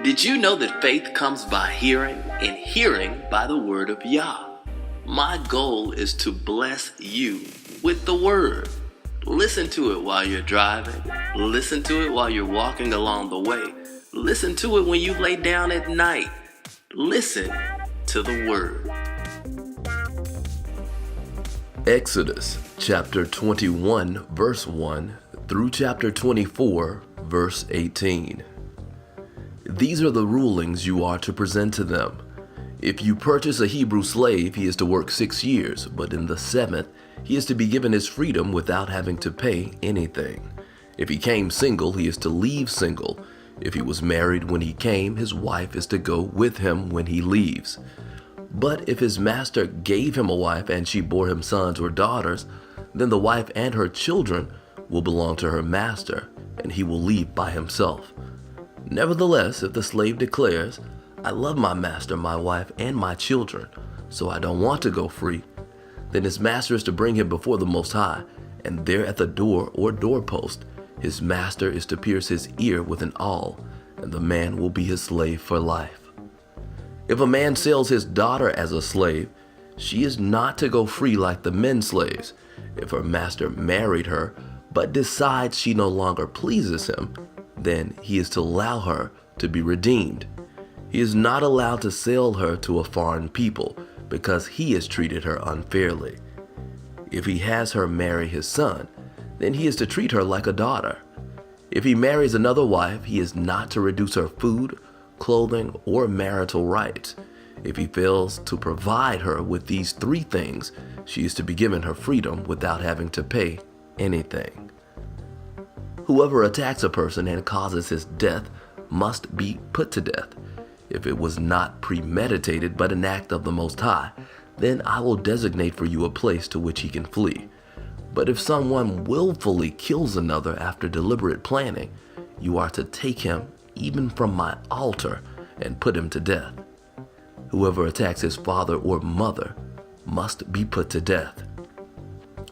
Did you know that faith comes by hearing, and hearing by the Word of Yah? My goal is to bless you with the Word. Listen to it while you're driving. Listen to it while you're walking along the way. Listen to it when you lay down at night. Listen to the Word. Exodus chapter 21 verse 1 through chapter 24 verse 18. These are the rulings you are to present to them. If you purchase a Hebrew slave, he is to work 6 years, but in the 7th, he is to be given his freedom without having to pay anything. If he came single, he is to leave single. If he was married when he came, his wife is to go with him when he leaves. But if his master gave him a wife and she bore him sons or daughters, then the wife and her children will belong to her master, and he will leave by himself. Nevertheless, if the slave declares, "I love my master, my wife, and my children, so I don't want to go free," then his master is to bring him before the Most High, and there at the door or doorpost, his master is to pierce his ear with an awl, and the man will be his slave for life. If a man sells his daughter as a slave, she is not to go free like the men slaves. If her master married her, but decides she no longer pleases him, then he is to allow her to be redeemed. He is not allowed to sell her to a foreign people because he has treated her unfairly. If he has her marry his son, then he is to treat her like a daughter. If he marries another wife, he is not to reduce her food, clothing, or marital rights. If he fails to provide her with these 3 things, she is to be given her freedom without having to pay anything. Whoever attacks a person and causes his death must be put to death. If it was not premeditated but an act of the Most High, then I will designate for you a place to which he can flee. But if someone willfully kills another after deliberate planning, you are to take him even from my altar and put him to death. Whoever attacks his father or mother must be put to death.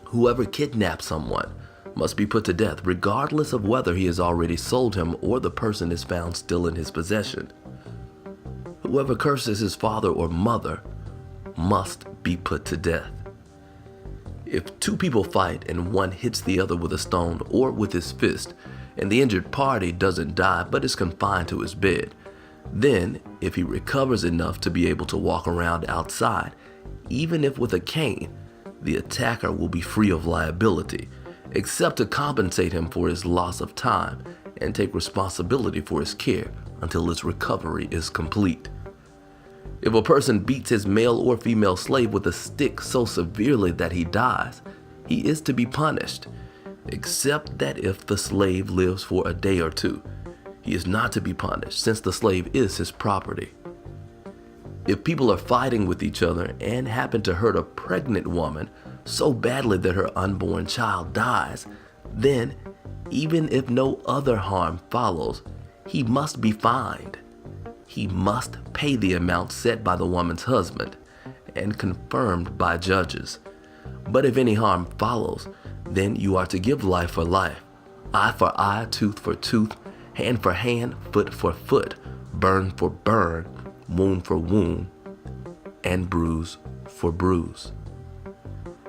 Whoever kidnaps someone must be put to death, regardless of whether he has already sold him or the person is found still in his possession. Whoever curses his father or mother must be put to death. If 2 people fight and one hits the other with a stone or with his fist, and the injured party doesn't die but is confined to his bed, then if he recovers enough to be able to walk around outside, even if with a cane, the attacker will be free of liability, except to compensate him for his loss of time and take responsibility for his care until his recovery is complete. If a person beats his male or female slave with a stick so severely that he dies, he is to be punished, except that if the slave lives for a day or 2, he is not to be punished, since the slave is his property. If people are fighting with each other and happen to hurt a pregnant woman so badly that her unborn child dies, then, even if no other harm follows, he must be fined. He must pay the amount set by the woman's husband and confirmed by judges. But if any harm follows, then you are to give life for life, eye for eye, tooth for tooth, hand for hand, foot for foot, burn for burn, wound for wound, and bruise for bruise.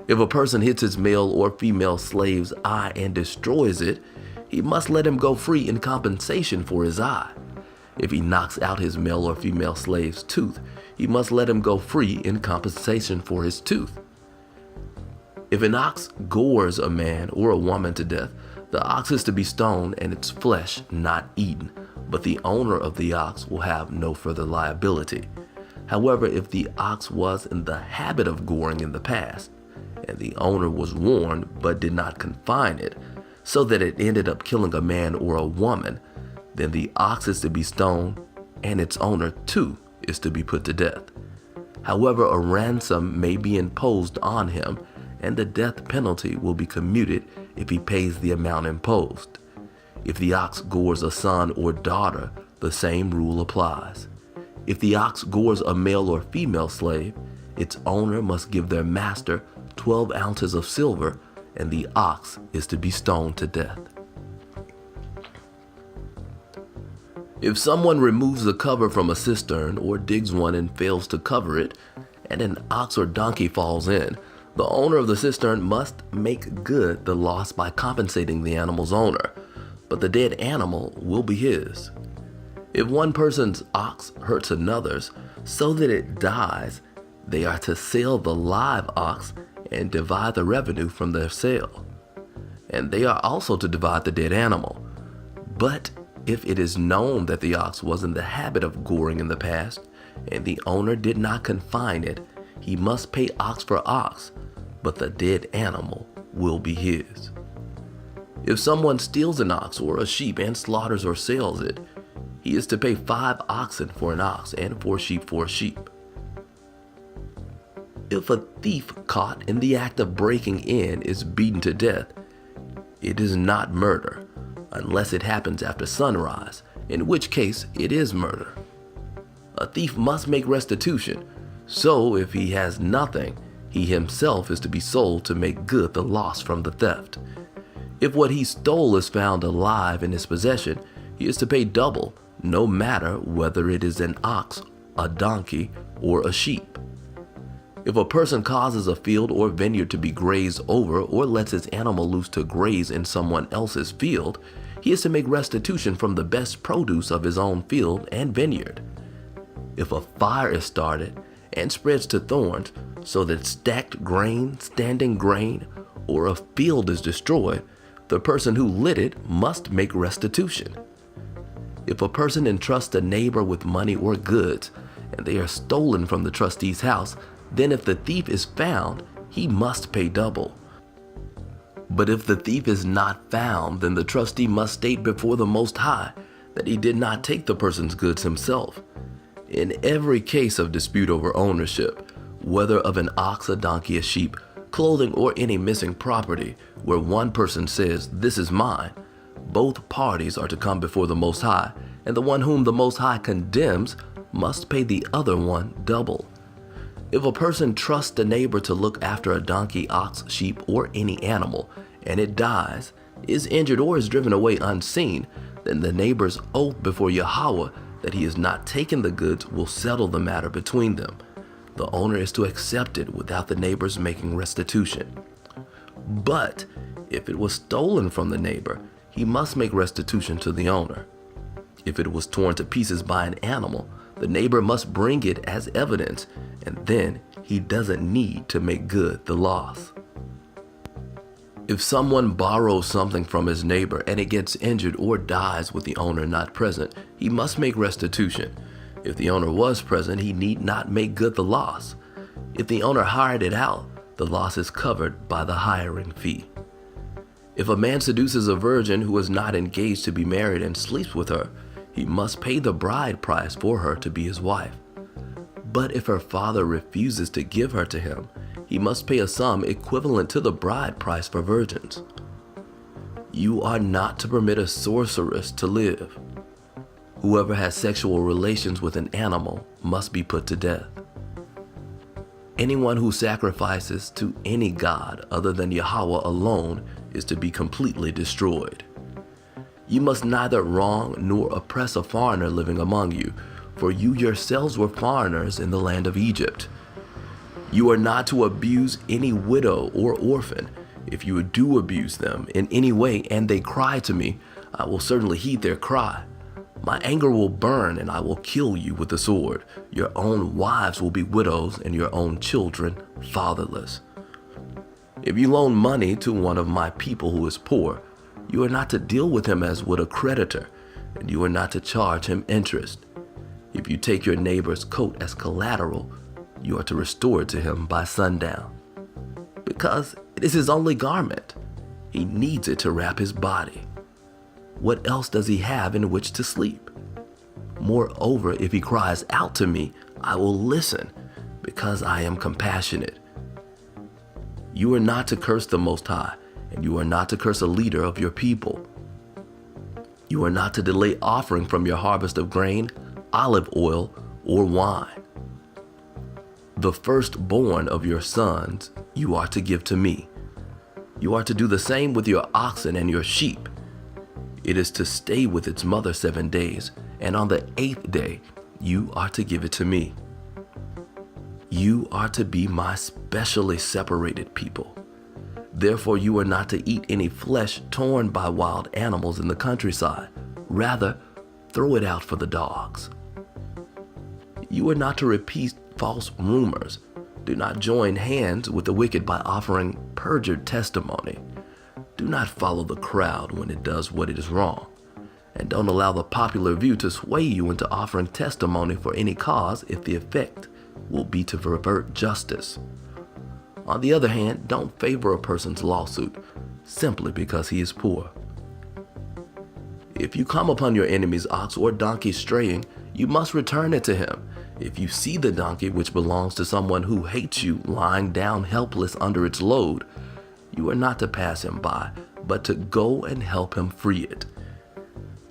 If a person hits his male or female slave's eye and destroys it, he must let him go free in compensation for his eye. If he knocks out his male or female slave's tooth, he must let him go free in compensation for his tooth. If an ox gores a man or a woman to death, the ox is to be stoned and its flesh not eaten, but the owner of the ox will have no further liability. However, if the ox was in the habit of goring in the past, and the owner was warned but did not confine it, so that it ended up killing a man or a woman, then the ox is to be stoned, and its owner too is to be put to death. However, a ransom may be imposed on him, and the death penalty will be commuted if he pays the amount imposed. If the ox gores a son or daughter, the same rule applies. If the ox gores a male or female slave, its owner must give their master 12 ounces of silver, and the ox is to be stoned to death. If someone removes the cover from a cistern or digs one and fails to cover it, and an ox or donkey falls in, the owner of the cistern must make good the loss by compensating the animal's owner, but the dead animal will be his. If one person's ox hurts another's so that it dies, they are to sell the live ox and divide the revenue from their sale. And they are also to divide the dead animal. But if it is known that the ox was in the habit of goring in the past, and the owner did not confine it, he must pay ox for ox, but the dead animal will be his. If someone steals an ox or a sheep and slaughters or sells it, he is to pay 5 oxen for an ox and 4 sheep for a sheep. If a thief caught in the act of breaking in is beaten to death, it is not murder, unless it happens after sunrise, in which case it is murder. A thief must make restitution, so if he has nothing, he himself is to be sold to make good the loss from the theft. If what he stole is found alive in his possession, he is to pay double, no matter whether it is an ox, a donkey, or a sheep. If a person causes a field or vineyard to be grazed over or lets his animal loose to graze in someone else's field, he is to make restitution from the best produce of his own field and vineyard. If a fire is started and spreads to thorns so that stacked grain, standing grain, or a field is destroyed, the person who lit it must make restitution. If a person entrusts a neighbor with money or goods, and they are stolen from the trustee's house, then if the thief is found, he must pay double. But if the thief is not found, then the trustee must state before the Most High that he did not take the person's goods himself. In every case of dispute over ownership, whether of an ox, a donkey, a sheep, clothing, or any missing property, where one person says, "This is mine," both parties are to come before the Most High, and the one whom the Most High condemns must pay the other one double. If a person trusts a neighbor to look after a donkey, ox, sheep, or any animal, and it dies, is injured, or is driven away unseen, then the neighbor's oath before Yahweh that he has not taken the goods will settle the matter between them. The owner is to accept it without the neighbors making restitution. But if it was stolen from the neighbor, he must make restitution to the owner. If it was torn to pieces by an animal, the neighbor must bring it as evidence, and then he doesn't need to make good the loss. If someone borrows something from his neighbor and it gets injured or dies with the owner not present, he must make restitution. If the owner was present, he need not make good the loss. If the owner hired it out, the loss is covered by the hiring fee. If a man seduces a virgin who is not engaged to be married and sleeps with her, he must pay the bride price for her to be his wife. But if her father refuses to give her to him, he must pay a sum equivalent to the bride price for virgins. You are not to permit a sorceress to live. Whoever has sexual relations with an animal must be put to death. Anyone who sacrifices to any god other than Yahweh alone is to be completely destroyed. You must neither wrong nor oppress a foreigner living among you, for you yourselves were foreigners in the land of Egypt. You are not to abuse any widow or orphan. If you do abuse them in any way and they cry to me, I will certainly heed their cry. My anger will burn and I will kill you with the sword. Your own wives will be widows and your own children fatherless. If you loan money to one of my people who is poor, you are not to deal with him as with a creditor, and you are not to charge him interest. If you take your neighbor's coat as collateral, you are to restore it to him by sundown, because it is his only garment. He needs it to wrap his body. What else does he have in which to sleep? Moreover, if he cries out to me, I will listen, because I am compassionate. You are not to curse the Most High, and you are not to curse a leader of your people. You are not to delay offering from your harvest of grain, olive oil, or wine. The firstborn of your sons you are to give to me. You are to do the same with your oxen and your sheep. It is to stay with its mother 7 days, and on the 8th day you are to give it to me. You are to be my specially separated people. Therefore you are not to eat any flesh torn by wild animals in the countryside. Rather, throw it out for the dogs. You are not to repeat false rumors. Do not join hands with the wicked by offering perjured testimony. Do not follow the crowd when it does what is wrong. And don't allow the popular view to sway you into offering testimony for any cause if the effect will be to pervert justice. On the other hand, don't favor a person's lawsuit simply because he is poor. If you come upon your enemy's ox or donkey straying, you must return it to him. If you see the donkey which belongs to someone who hates you lying down helpless under its load, you are not to pass him by, but to go and help him free it.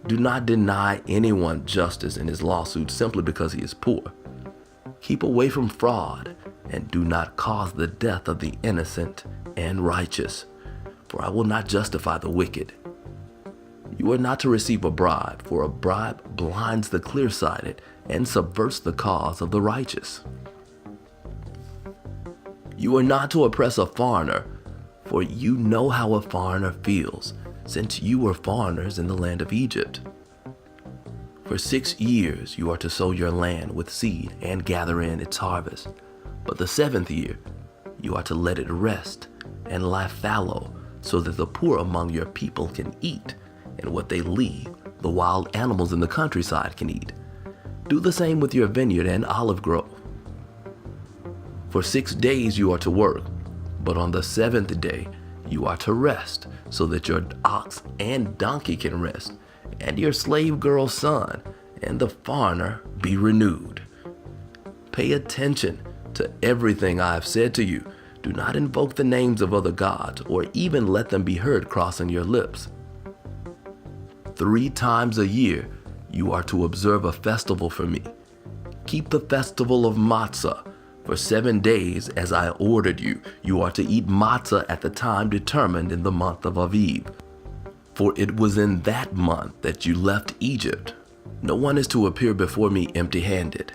Do not deny anyone justice in his lawsuit simply because he is poor. Keep away from fraud, and do not cause the death of the innocent and righteous, for I will not justify the wicked. You are not to receive a bribe, for a bribe blinds the clear-sighted and subverts the cause of the righteous. You are not to oppress a foreigner, for you know how a foreigner feels, since you were foreigners in the land of Egypt. For 6 years you are to sow your land with seed and gather in its harvest. But the 7th year you are to let it rest and lie fallow, so that the poor among your people can eat, and what they leave, the wild animals in the countryside can eat. Do the same with your vineyard and olive grove. For 6 days you are to work, but on the 7th day you are to rest, so that your ox and donkey can rest, and your slave girl's son and the foreigner be renewed. Pay attention to everything I have said to you. Do not invoke the names of other gods, or even let them be heard crossing your lips. 3 times a year you are to observe a festival for me. Keep the festival of matzah. For 7 days, as I ordered you, you are to eat matzah at the time determined in the month of Aviv. For it was in that month that you left Egypt. No one is to appear before me empty-handed.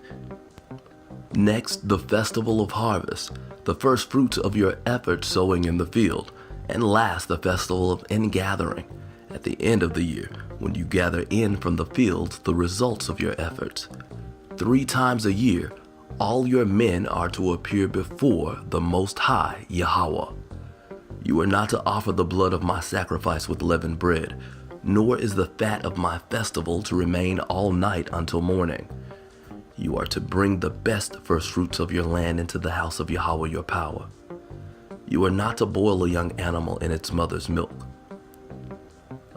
Next, the festival of harvest, the first fruits of your effort sowing in the field. And last, the festival of ingathering, at the end of the year, when you gather in from the fields the results of your efforts. 3 times a year, all your men are to appear before the Most High Yahweh. You are not to offer the blood of my sacrifice with leavened bread, nor is the fat of my festival to remain all night until morning. You are to bring the best first fruits of your land into the house of Yahweh your power. You are not to boil a young animal in its mother's milk.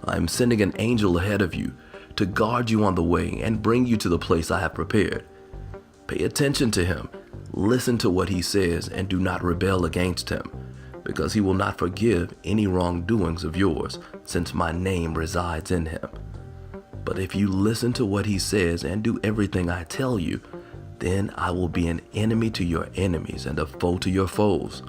I am sending an angel ahead of you to guard you on the way and bring you to the place I have prepared. Pay attention to him, listen to what he says, and do not rebel against him, because he will not forgive any wrongdoings of yours, since my name resides in him. But if you listen to what he says and do everything I tell you, then I will be an enemy to your enemies and a foe to your foes.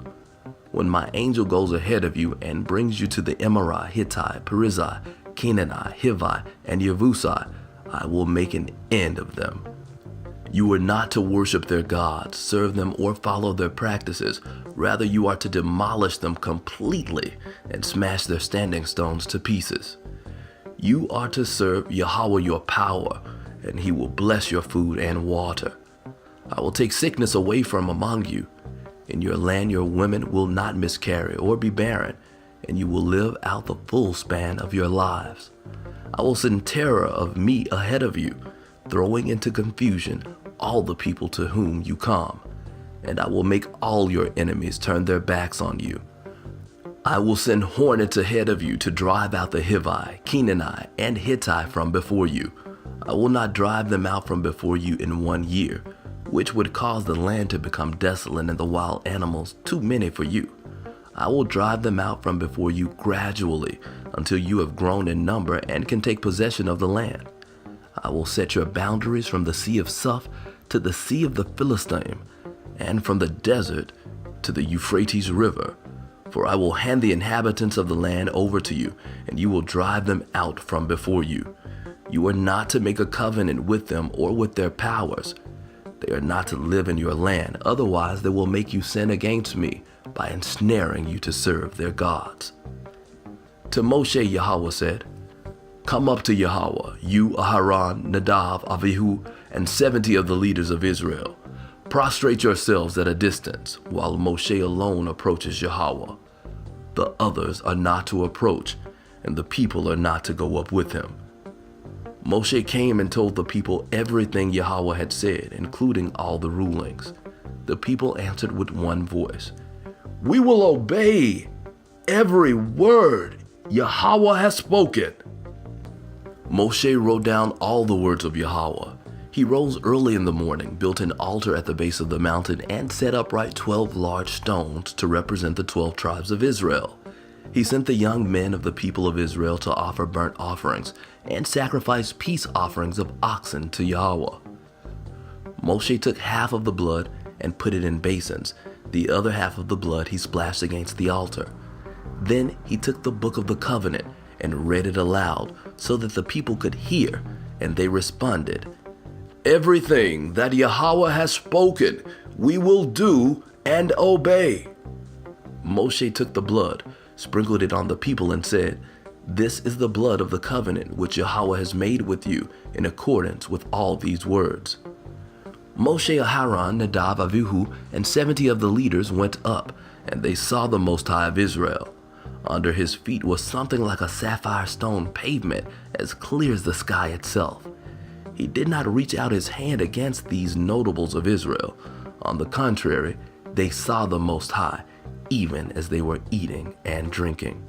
When my angel goes ahead of you and brings you to the Emorite, Hittite, Perizzite, Canaanite, Hivite, and Yebusite, I will make an end of them. You are not to worship their gods, serve them, or follow their practices. Rather, you are to demolish them completely and smash their standing stones to pieces. You are to serve Yahweh your power, and he will bless your food and water. I will take sickness away from among you. In your land your women will not miscarry or be barren, and you will live out the full span of your lives. I will send terror of me ahead of you, throwing into confusion all the people to whom you come, and I will make all your enemies turn their backs on you. I will send hornets ahead of you to drive out the Hivite, Canaanite, and Hittite from before you. I will not drive them out from before you in 1 year, which would cause the land to become desolate and the wild animals too many for you. I will drive them out from before you gradually until you have grown in number and can take possession of the land. I will set your boundaries from the Sea of Suph to the Sea of the Philistine, and from the desert to the Euphrates River. For I will hand the inhabitants of the land over to you, and you will drive them out from before you. You are not to make a covenant with them or with their powers. They are not to live in your land, otherwise they will make you sin against me by ensnaring you to serve their gods. To Moshe, Yahweh said, Come up to Yahweh, you, Aharon, Nadav, Avihu, and 70 of the leaders of Israel. Prostrate yourselves at a distance, while Moshe alone approaches Yahweh. The others are not to approach, and the people are not to go up with him. Moshe came and told the people everything Yahweh had said, including all the rulings. The people answered with one voice, We will obey every word Yahweh has spoken. Moshe wrote down all the words of Yahweh. He rose early in the morning, built an altar at the base of the mountain, and set upright 12 large stones to represent the 12 tribes of Israel. He sent the young men of the people of Israel to offer burnt offerings and sacrifice peace offerings of oxen to Yahweh. Moshe took half of the blood and put it in basins. The other half of the blood he splashed against the altar. Then he took the book of the covenant and read it aloud so that the people could hear, and they responded, Everything that Yahweh has spoken, we will do and obey. Moshe took the blood, sprinkled it on the people, and said, This is the blood of the covenant which Yahweh has made with you in accordance with all these words. Moshe, Aharon, Nadav, Avihu, and 70 of the leaders went up, and they saw the Most High of Israel. Under his feet was something like a sapphire stone pavement, as clear as the sky itself. He did not reach out his hand against these notables of Israel. On the contrary, they saw the Most High, even as they were eating and drinking.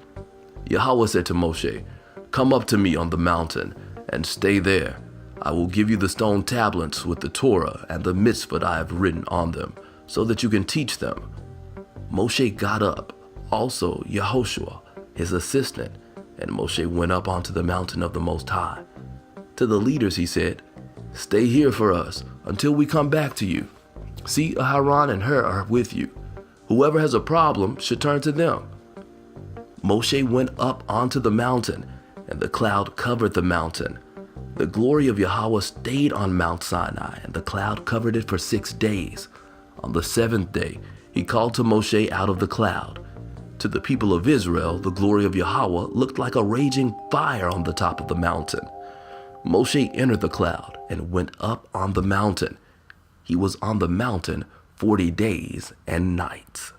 Yahweh said to Moshe, Come up to me on the mountain, and stay there. I will give you the stone tablets with the Torah and the mitzvot I have written on them, so that you can teach them. Moshe got up, also Yehoshua, his assistant, and Moshe went up onto the mountain of the Most High. To the leaders he said, Stay here for us until we come back to you. See, Aharon and Hur are with you. Whoever has a problem should turn to them. Moshe went up onto the mountain, and the cloud covered the mountain. The glory of Yahweh stayed on Mount Sinai, and the cloud covered it for 6 days. On the 7th day, he called to Moshe out of the cloud. To the people of Israel, the glory of Yahweh looked like a raging fire on the top of the mountain. Moshe entered the cloud and went up on the mountain. He was on the mountain 40 days and nights.